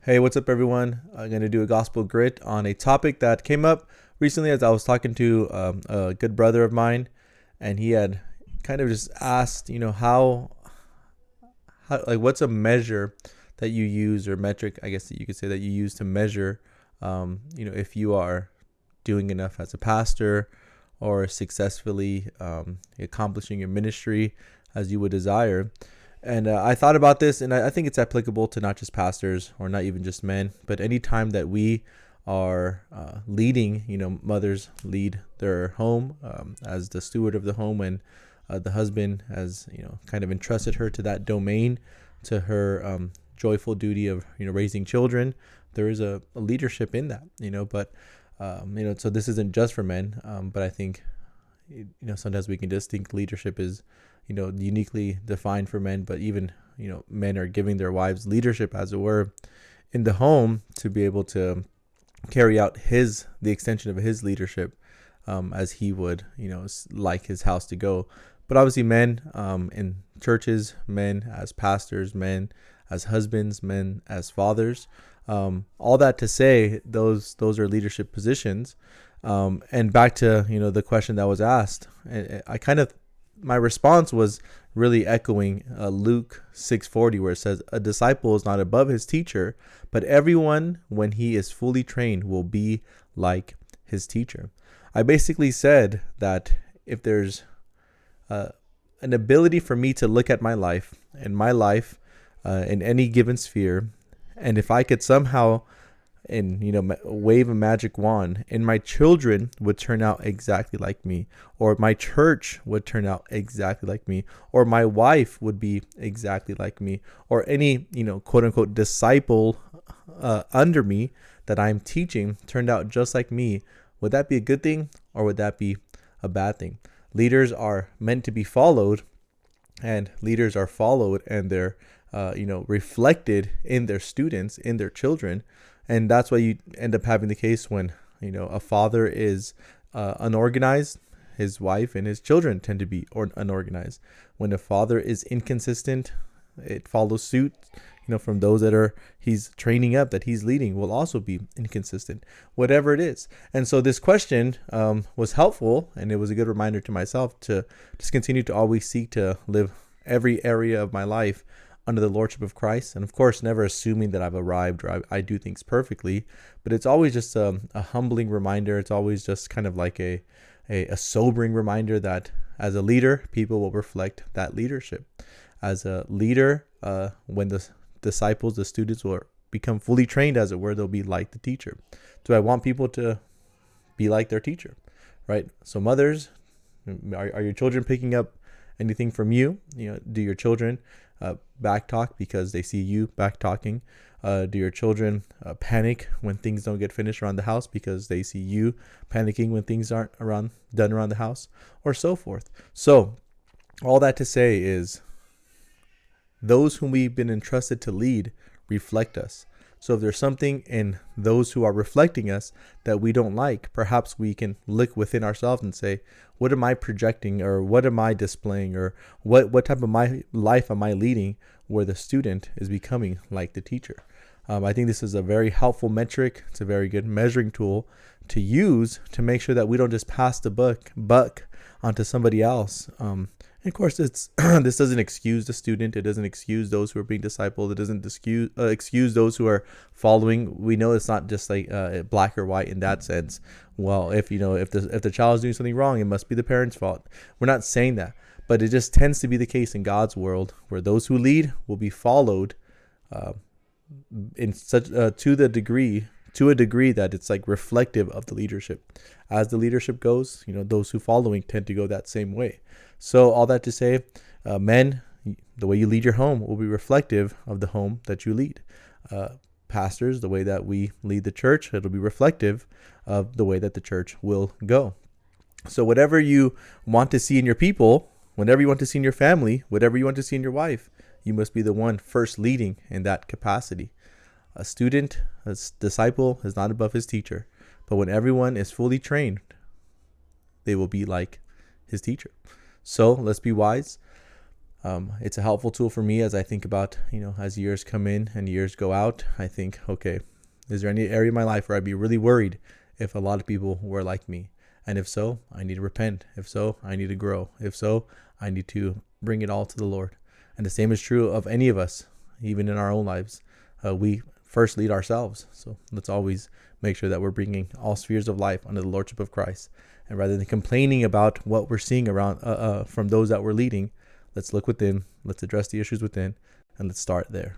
Hey, what's up, everyone? I'm going to do a gospel grit on a topic that came up recently as I was talking to a good brother of mine, and he had kind of just asked, like, what's a measure that you use or metric, I guess that you could say that you use to measure, if you are doing enough as a pastor or successfully accomplishing your ministry as you would desire. And I thought about this, and I think it's applicable to not just pastors or not even just men, but any time that we are leading, mothers lead their home as the steward of the home, and the husband has, kind of entrusted her to that domain, to her joyful duty of, raising children. There is a leadership in that, but, so this isn't just for men, but I think, sometimes we can just think leadership is uniquely defined for men, but even men are giving their wives leadership, as it were, in the home to be able to carry out the extension of his leadership, as he would like his house to go. But obviously men in churches, men as pastors, men as husbands, men as fathers, all that to say those are leadership positions. And back to the question that was asked, I kind of, my response was really echoing Luke 6:40, where it says, "A disciple is not above his teacher, but everyone, when he is fully trained, will be like his teacher." I basically said that if there's an ability for me to look at my life in any given sphere, and if I could somehow wave a magic wand, and my children would turn out exactly like me, or my church would turn out exactly like me, or my wife would be exactly like me, or any quote unquote disciple under me that I'm teaching turned out just like me, would that be a good thing, or would that be a bad thing? Leaders are meant to be followed, and leaders are followed, and they're reflected in their students, in their children. And that's why you end up having the case when, a father is unorganized, his wife and his children tend to be unorganized. When a father is inconsistent, it follows suit, from those that he's training up, that he's leading, will also be inconsistent, whatever it is. And so this question was helpful, and it was a good reminder to myself to just continue to always seek to live every area of my life under the lordship of Christ. And of course, never assuming that I've arrived or I do things perfectly, but it's always just a humbling reminder. It's always just kind of like a sobering reminder that as a leader, people will reflect that leadership. As a leader, when the disciples, the students will become fully trained, as it were, they'll be like the teacher. Do I want people to be like their teacher? Right? So mothers, are your children picking up anything from you? Do your children back talk because they see you back talking? Do your children panic when things don't get finished around the house because they see you panicking when things aren't done around the house, or so forth? So all that to say is, those whom we've been entrusted to lead reflect us. So if there's something in those who are reflecting us that we don't like, perhaps we can look within ourselves and say, what am I projecting, or what am I displaying, or what type of my life am I leading where the student is becoming like the teacher? I think this is a very helpful metric. It's a very good measuring tool to use to make sure that we don't just pass the buck onto somebody else. And of course, this doesn't excuse the student. It doesn't excuse those who are being discipled. It doesn't excuse those who are following. We know it's not just like black or white in that sense. Well, if the child is doing something wrong, it must be the parent's fault. We're not saying that, but it just tends to be the case in God's world, where those who lead will be followed in such to a degree that it's like reflective of the leadership. As the leadership goes, those who following tend to go that same way. So all that to say, men, the way you lead your home will be reflective of the home that you lead. Pastors, the way that we lead the church, it'll be reflective of the way that the church will go. So whatever you want to see in your people, whatever you want to see in your family, whatever you want to see in your wife, you must be the one first leading in that capacity. A student, a disciple is not above his teacher, but when everyone is fully trained, they will be like his teacher. So let's be wise. It's a helpful tool for me as I think about, as years come in and years go out. I think, okay, is there any area of my life where I'd be really worried if a lot of people were like me? And if so, I need to repent. If so, I need to grow. If so, I need to bring it all to the Lord. And the same is true of any of us, even in our own lives. We first lead ourselves. So let's always make sure that we're bringing all spheres of life under the Lordship of Christ. And rather than complaining about what we're seeing around from those that we're leading, let's look within, let's address the issues within, and let's start there.